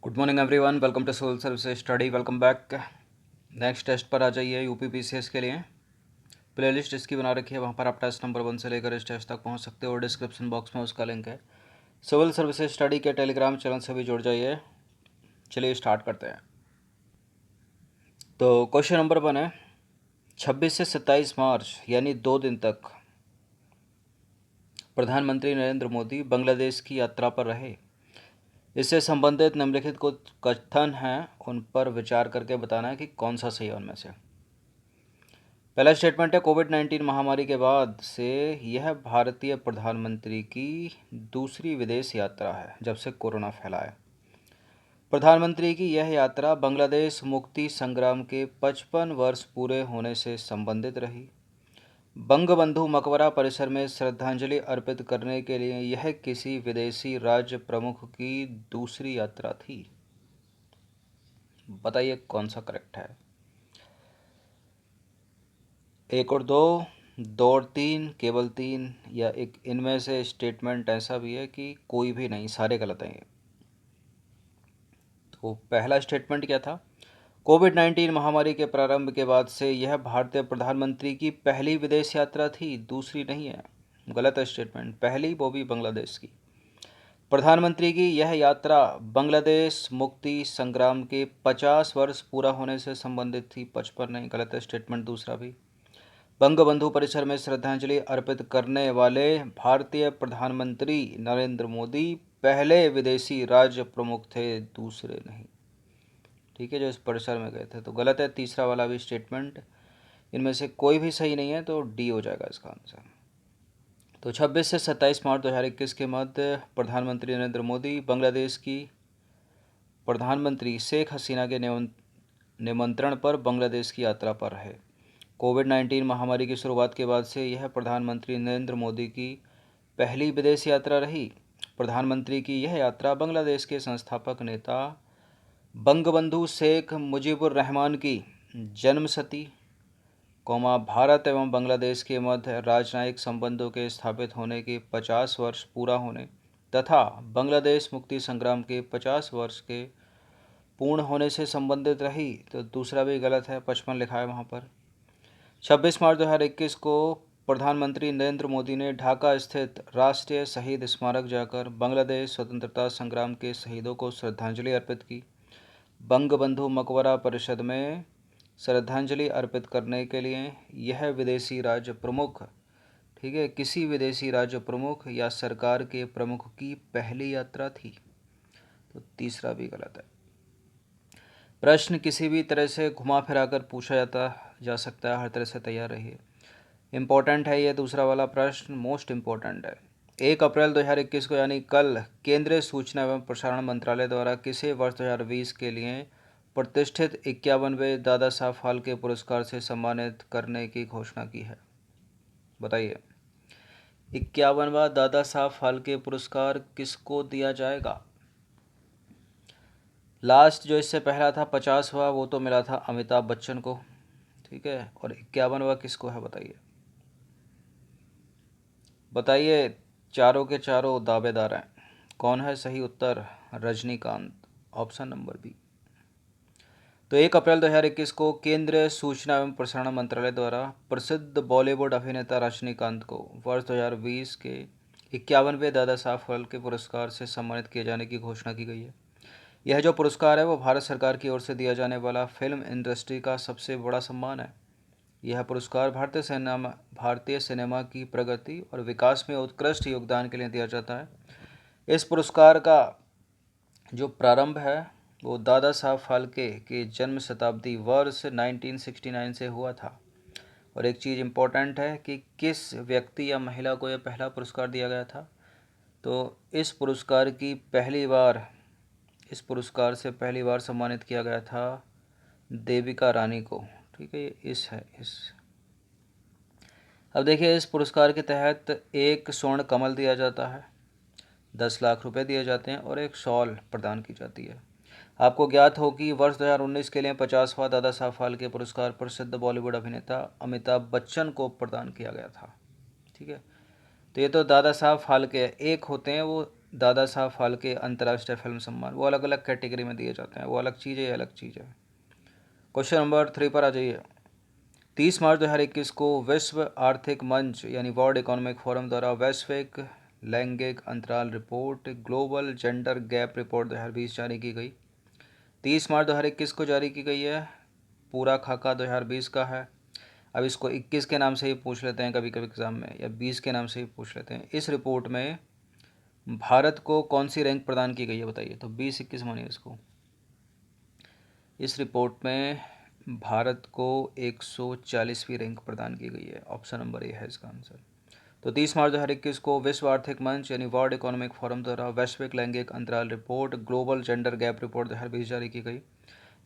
Good morning everyone, welcome to civil services study. Welcome back. Next test पर आ जाइए। UP PCS के लिए प्लेलिस्ट इसकी बना रखी है, वहाँ पर आप टेस्ट नंबर 1 से लेकर इस टेस्ट तक पहुँच सकते हो और डिस्क्रिप्शन बॉक्स में उसका लिंक है। सिविल सर्विसेज स्टडी के टेलीग्राम चैनल से भी जुड़ जाइए। चलिए स्टार्ट करते हैं। तो क्वेश्चन नंबर 1 है, 26 से 27 मार्च यानी 2 दिन तक प्रधानमंत्री नरेंद्र मोदी बांग्लादेश की यात्रा पर रहे। इससे संबंधित निम्नलिखित कुछ कथन हैं, उन पर विचार करके बताना है कि कौन सा सही है उनमें से। पहला स्टेटमेंट है, कोविड-19 महामारी के बाद से यह भारतीय प्रधानमंत्री की दूसरी विदेश यात्रा है जब से कोरोना फैला है। प्रधानमंत्री की यह यात्रा बांग्लादेश मुक्ति संग्राम के 55 वर्ष पूरे होने से संबंधित रही। बंगबंधु मकबरा परिसर में श्रद्धांजलि अर्पित करने के लिए यह किसी विदेशी राज्य प्रमुख की दूसरी यात्रा थी। बताइए कौन सा करेक्ट है। 1 और 2, 2 और 3, केवल 3, या एक इनमें से स्टेटमेंट ऐसा भी है कि कोई भी नहीं, सारे गलत हैं ये। तो पहला स्टेटमेंट क्या था, कोविड-19 महामारी के प्रारंभ के बाद से यह भारतीय प्रधानमंत्री की पहली विदेश यात्रा थी, दूसरी नहीं है। गलत है स्टेटमेंट, पहली वो भी बांग्लादेश की। प्रधानमंत्री की यह यात्रा बांग्लादेश मुक्ति संग्राम के 50 वर्ष पूरा होने से संबंधित थी, 55 नहीं। गलत है स्टेटमेंट दूसरा भी। बंगबंधु परिसर में श्रद्धांजलि अर्पित करने वाले भारतीय प्रधानमंत्री नरेंद्र मोदी पहले विदेशी राज्य प्रमुख थे, दूसरे नहीं। ठीक है, जो इस परिसर में गए थे। तो गलत है तीसरा वाला भी स्टेटमेंट। इनमें से कोई भी सही नहीं है, तो डी हो जाएगा इसका आंसर। तो 26 से 27 मार्च 2021 के मध्य प्रधानमंत्री नरेंद्र मोदी बांग्लादेश की प्रधानमंत्री शेख हसीना के निमंत्रण पर बांग्लादेश की यात्रा पर रहे। कोविड-19 महामारी की शुरुआत के बाद से यह प्रधानमंत्री नरेंद्र मोदी की पहली विदेश यात्रा रही। प्रधानमंत्री की यह यात्रा बांग्लादेश के संस्थापक नेता बंगबंधु शेख मुजीबुर रहमान की जन्मशती, भारत एवं बांग्लादेश के मध्य राजनयिक संबंधों के स्थापित होने के 50 वर्ष पूरा होने तथा बांग्लादेश मुक्ति संग्राम के 50 वर्ष के पूर्ण होने से संबंधित रही। तो दूसरा भी गलत है, 55 लिखा है वहाँ पर। 26 मार्च 2021 को प्रधानमंत्री नरेंद्र मोदी ने ढाका स्थित राष्ट्रीय शहीद स्मारक जाकर बांग्लादेश स्वतंत्रता संग्राम के शहीदों को श्रद्धांजलि अर्पित की। बंगबंधु मकबरा परिषद में श्रद्धांजलि अर्पित करने के लिए यह विदेशी राज्य प्रमुख, ठीक है, किसी विदेशी राज्य प्रमुख या सरकार के प्रमुख की पहली यात्रा थी। तो तीसरा भी गलत है। प्रश्न किसी भी तरह से घुमा फिरा कर पूछा जा सकता है, हर तरह से तैयार रहिए। इम्पोर्टेंट है ये दूसरा वाला प्रश्न, मोस्ट इम्पोर्टेंट है। 1 अप्रैल 2021 को यानी कल केंद्रीय सूचना एवं प्रसारण मंत्रालय द्वारा किसे वर्ष 2020 के लिए प्रतिष्ठित 51वें दादा साहब फाल्के पुरस्कार से सम्मानित करने की घोषणा की है। बताइए 51वां दादा साहब फाल्के पुरस्कार किसको दिया जाएगा। लास्ट जो इससे पहला था 50वां, वो तो मिला था अमिताभ बच्चन को, ठीक है, और 51वां किसको है बताइए। बताइए, चारों के चारों दावेदार हैं। कौन है सही उत्तर, रजनीकांत, ऑप्शन नंबर बी। तो 1 अप्रैल 2021 को केंद्रीय सूचना एवं प्रसारण मंत्रालय द्वारा प्रसिद्ध बॉलीवुड अभिनेता रजनीकांत को वर्ष 2020 के 51वें दादा साहब फाल्के पुरस्कार से सम्मानित किए जाने की घोषणा की गई है। यह जो पुरस्कार है वो भारत सरकार की ओर से दिया जाने वाला फिल्म इंडस्ट्री का सबसे बड़ा सम्मान है। यह पुरस्कार भारतीय सिनेमा की प्रगति और विकास में उत्कृष्ट योगदान के लिए दिया जाता है। इस पुरस्कार का जो प्रारंभ है वो दादा साहब फाल्के के जन्म शताब्दी वर्ष 1969 से हुआ था। और एक चीज़ इम्पोर्टेंट है कि किस व्यक्ति या महिला को यह पहला पुरस्कार दिया गया था। तो इस पुरस्कार से पहली बार सम्मानित किया गया था देविका रानी को, ठीक है, इस अब देखिए, इस पुरस्कार के तहत एक स्वर्ण कमल दिया जाता है, 10 लाख रुपए दिए जाते हैं और एक शॉल प्रदान की जाती है। आपको ज्ञात हो कि वर्ष 2019 के लिए 50वां दादा साहब फाल्के पुरस्कार प्रसिद्ध बॉलीवुड अभिनेता अमिताभ बच्चन को प्रदान किया गया था। ठीक है, तो ये तो दादा साहब फाल्के एक होते हैं, वो दादा साहब फाल्के अंतर्राष्ट्रीय फिल्म सम्मान, वो अलग अलग कैटेगरी में दिए जाते हैं, वो अलग चीज़ है, ये अलग चीज़ है। क्वेश्चन नंबर 3 पर आ जाइए। 30 मार्च 2021 को विश्व आर्थिक मंच यानी वर्ल्ड इकोनॉमिक फोरम द्वारा वैश्विक लैंगिक अंतराल report global gender gap report 2020 जारी की गई। 30 मार्च 2021 को जारी की गई है, पूरा खाका 2020 का है। अब इसको 21 के नाम से ही पूछ लेते हैं कभी कभी एग्ज़ाम में, या 20 के नाम से ही पूछ लेते हैं। इस रिपोर्ट में भारत को कौन सी रैंक प्रदान की गई है बताइए। तो 20-21 मानिए इसको। इस रिपोर्ट में भारत को 140वीं रैंक प्रदान की गई है। ऑप्शन नंबर ए है इसका आंसर। तो 30 मार्च 2021 को विश्व आर्थिक मंच यानी वर्ल्ड इकोनॉमिक फोरम द्वारा वैश्विक लैंगिक अंतराल report global gender gap report 2020 जारी की गई।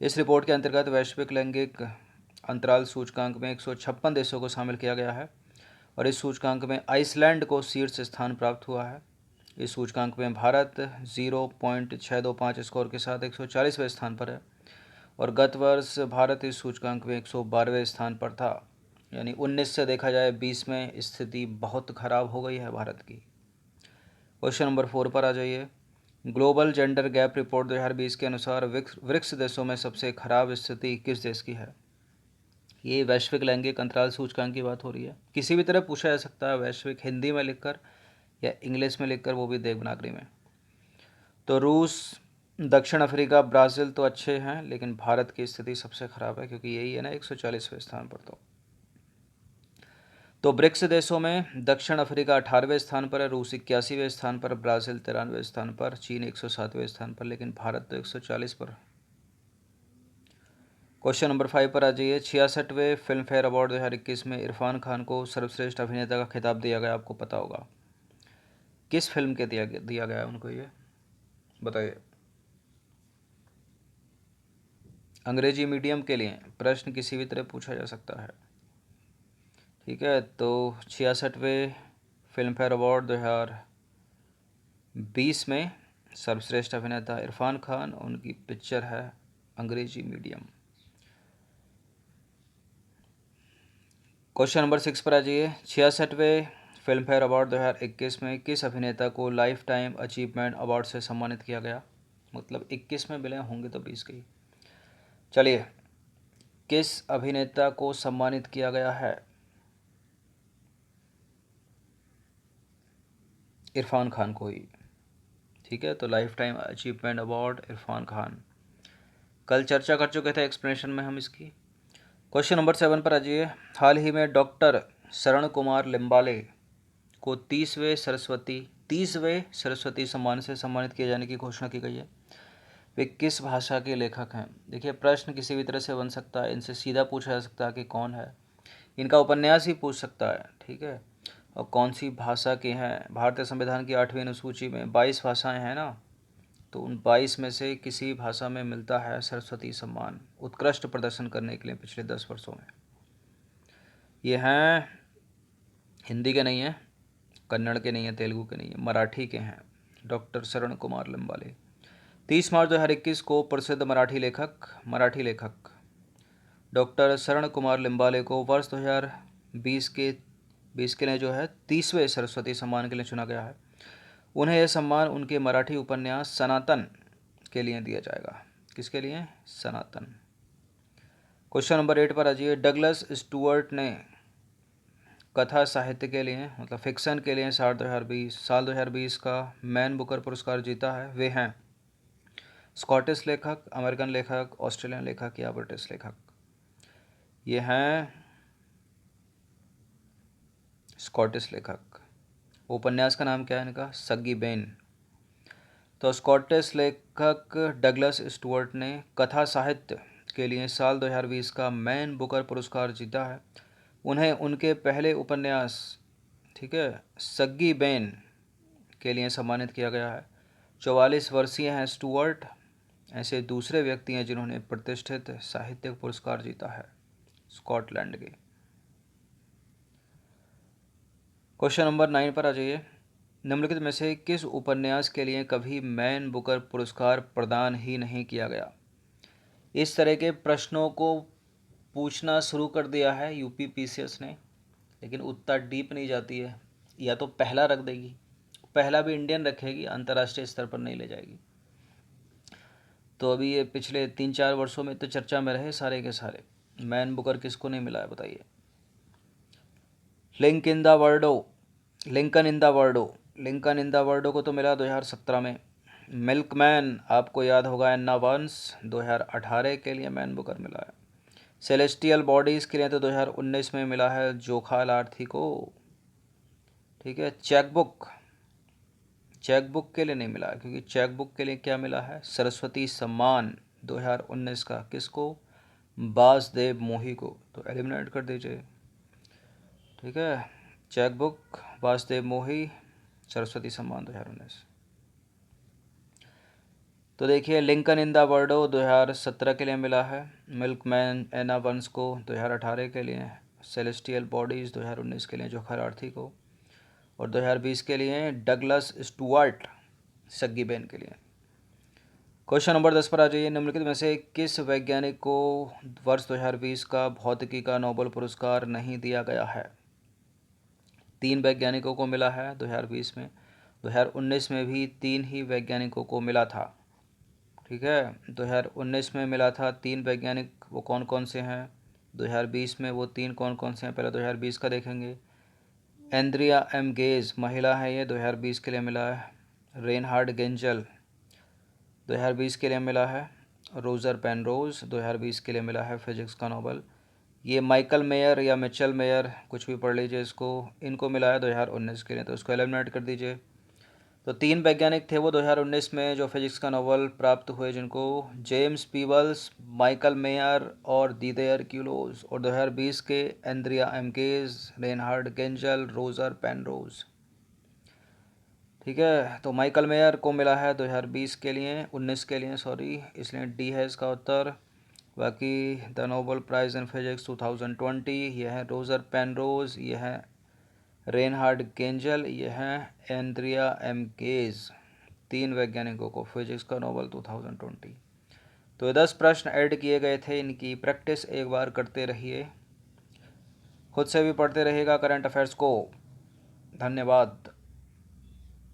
इस रिपोर्ट के अंतर्गत वैश्विक लैंगिक अंतराल सूचकांक में 156 देशों को शामिल किया गया है और इस सूचकांक में आइसलैंड को शीर्ष स्थान प्राप्त हुआ है। इस सूचकांक में भारत 0.625 स्कोर के साथ 140वें स्थान पर है और गत वर्ष भारत इस सूचकांक में 112वें स्थान पर था। यानी 19 से देखा जाए 20 में स्थिति बहुत खराब हो गई है भारत की। क्वेश्चन नंबर 4 पर आ जाइए। ग्लोबल जेंडर गैप रिपोर्ट 2020 के अनुसार ब्रिक्स देशों में सबसे खराब स्थिति किस देश की है। ये वैश्विक लैंगिक अंतराल सूचकांक की बात हो रही है। किसी भी तरह पूछा जा सकता है, वैश्विक हिंदी में लिखकर या इंग्लिश में लिखकर, वो भी देवनागरी में। तो रूस, दक्षिण अफ्रीका, ब्राज़ील तो अच्छे हैं, लेकिन भारत की स्थिति सबसे ख़राब है क्योंकि यही है ना 140वें स्थान पर। तो ब्रिक्स देशों में दक्षिण अफ्रीका 18वें स्थान पर है, रूस 81वें स्थान पर, ब्राज़ील 93वें स्थान पर, चीन 107वें स्थान पर, लेकिन भारत तो 140 पर। क्वेश्चन नंबर 5 पर आ जाइए। 66वें फिल्म फेयर अवार्ड 2021 में इरफान खान को सर्वश्रेष्ठ अभिनेता का खिताब दिया गया, आपको पता होगा। किस फिल्म के दिया गया उनको, ये बताइए। अंग्रेजी मीडियम के लिए प्रश्न किसी भी तरह पूछा जा सकता है, ठीक है। तो 66वें फिल्म फेयर अवार्ड 2020 में सर्वश्रेष्ठ अभिनेता इरफान खान, उनकी पिक्चर है अंग्रेजी मीडियम। क्वेश्चन नंबर 6 पर आ जाइए। 66वें फिल्म फेयर अवार्ड 2021 में किस अभिनेता को लाइफ टाइम अचीवमेंट अवार्ड से सम्मानित किया गया। मतलब 21 में मिले होंगे तो 20 की। चलिए, किस अभिनेता को सम्मानित किया गया है। इरफान खान को ही, ठीक है। तो life time achievement award Irfan Khan, कल चर्चा कर चुके थे एक्सप्लेनेशन में हम इसकी। क्वेश्चन नंबर 7 पर आ जाइए। हाल ही में डॉक्टर शरण कुमार लिम्बाले को 30वें सरस्वती सम्मान से सम्मानित किए जाने की घोषणा की गई है। वे किस भाषा के लेखक हैं। देखिए, प्रश्न किसी भी तरह से बन सकता है, इनसे सीधा पूछा जा सकता है कि कौन है। इनका उपन्यास ही पूछ सकता है, ठीक है। और कौन सी भाषा के हैं। भारतीय संविधान की 8वीं अनुसूची में 22 भाषाएं हैं ना, तो उन 22 में से किसी भाषा में मिलता है सरस्वती सम्मान उत्कृष्ट प्रदर्शन करने के लिए पिछले 10 वर्षों में। ये हैं, हिंदी के नहीं हैं, कन्नड़ के नहीं हैं, तेलुगु के नहीं हैं, मराठी के हैं, डॉक्टर शरण कुमार लिम्बाले। 30 मार्च 2021 को प्रसिद्ध मराठी लेखक डॉक्टर शरण कुमार लिम्बाले को वर्ष 2020 के लिए जो है 30वें सरस्वती सम्मान के लिए चुना गया है। उन्हें यह सम्मान उनके मराठी उपन्यास सनातन के लिए दिया जाएगा। किसके लिए? सनातन। क्वेश्चन नंबर 8 पर आ जाइए। डगलस स्टुअर्ट ने कथा साहित्य के लिए, मतलब फिक्शन के लिए साल 2020 का मैन बुकर पुरस्कार जीता है। वे हैं स्कॉटिश लेखक, अमेरिकन लेखक, ऑस्ट्रेलियन लेखक या ब्रिटिश लेखक। ये हैं स्कॉटिश लेखक। उपन्यास का नाम क्या है इनका? सग्गी बेन। तो स्कॉटिश लेखक डगलस स्टुअर्ट ने कथा साहित्य के लिए साल 2020 का मैन बुकर पुरस्कार जीता है। उन्हें उनके पहले उपन्यास, ठीक है, सग्गी बेन के लिए सम्मानित किया गया है। 44 वर्षीय हैं स्टुअर्ट। ऐसे दूसरे व्यक्ति हैं जिन्होंने प्रतिष्ठित साहित्यिक पुरस्कार जीता है स्कॉटलैंड के। क्वेश्चन नंबर 9 पर आ जाइए। निम्नलिखित में से किस उपन्यास के लिए कभी मैन बुकर पुरस्कार प्रदान ही नहीं किया गया। इस तरह के प्रश्नों को पूछना शुरू कर दिया है यूपी पीसीएस ने, लेकिन उतना डीप नहीं जाती है, या तो पहला रख देगी पहला भी इंडियन रखेगी, अंतर्राष्ट्रीय स्तर पर नहीं ले जाएगी। तो अभी ये पिछले 3-4 वर्षों में तो चर्चा में रहे सारे के सारे। मैन बुकर किसको नहीं मिला है बताइए। लिंकन इन द वर्डो को तो मिला 2017 में। मिल्कमैन आपको याद होगा, एन्ना वंस 2018 के लिए मैन बुकर मिला है। सेलेस्टियल बॉडीज़ के लिए तो 2019 में मिला है जोखा लार्थी को। ठीक है, चेकबुक के लिए नहीं मिला है, क्योंकि चेकबुक के लिए क्या मिला है, सरस्वती सम्मान 2019 का किसको, वासुदेव मोही को। तो एलिमिनेट कर दीजिए। ठीक है, चेकबुक, वासुदेव मोही, सरस्वती सम्मान 2019। तो देखिए, लिंकन इन द वर्डो 2017 के लिए मिला है, मिल्कमैन एना वंस को 2018 के लिए, सेलेस्टियल बॉडीज़ 2019 के लिए जोखा लार्थी को, और 2020 के लिए डगलस स्टुअर्ट सग्गी बेन के लिए। क्वेश्चन नंबर 10 पर आ जाइए। निम्नलिखित में से किस वैज्ञानिक को वर्ष 2020 का भौतिकी का नोबेल पुरस्कार नहीं दिया गया है। 3 वैज्ञानिकों को मिला है 2020 में, 2019 में भी 3 ही वैज्ञानिकों को मिला था। ठीक है, 2019 में मिला था 3 वैज्ञानिक, वो कौन कौन से हैं, 2020 में वो 3 कौन कौन से हैं, पहले 2020 का देखेंगे। एंड्रिया एम गेज, महिला है ये, 2020 के लिए मिला है। रेनहार्ड गेंजल 2020 के लिए मिला है। रोजर पेनरोज 2020 के लिए मिला है फिजिक्स का नोबेल। ये माइकल मेयर या मिचेल मेयर, कुछ भी पढ़ लीजिए इसको, इनको मिला है 2019 के लिए। तो इसको एलिमिनेट कर दीजिए। तो 3 वैज्ञानिक थे वो 2019 में जो फिजिक्स का नोबेल प्राप्त हुए, जिनको जेम्स पीबल्स, माइकल मेयर और दीदेयर क्यूलोस। और 2020 के Andrea M Ghez, Reinhard Genzel, Roger Penrose. ठीक है, तो माइकल मेयर को मिला है 2020 के लिए, 19 के लिए सॉरी, इसलिए डी है इसका उत्तर। बाकी the Nobel prize in physics 2020, यह है रोजर पेनरोज, यह है रेनहार्ड गेंजल, यह है एंड्रिया एम गेज। 3 वैज्ञानिकों को फिजिक्स का नोबेल 2020। तो 10 प्रश्न ऐड किए गए थे, इनकी प्रैक्टिस एक बार करते रहिए, खुद से भी पढ़ते रहिएगा करंट अफेयर्स को। धन्यवाद।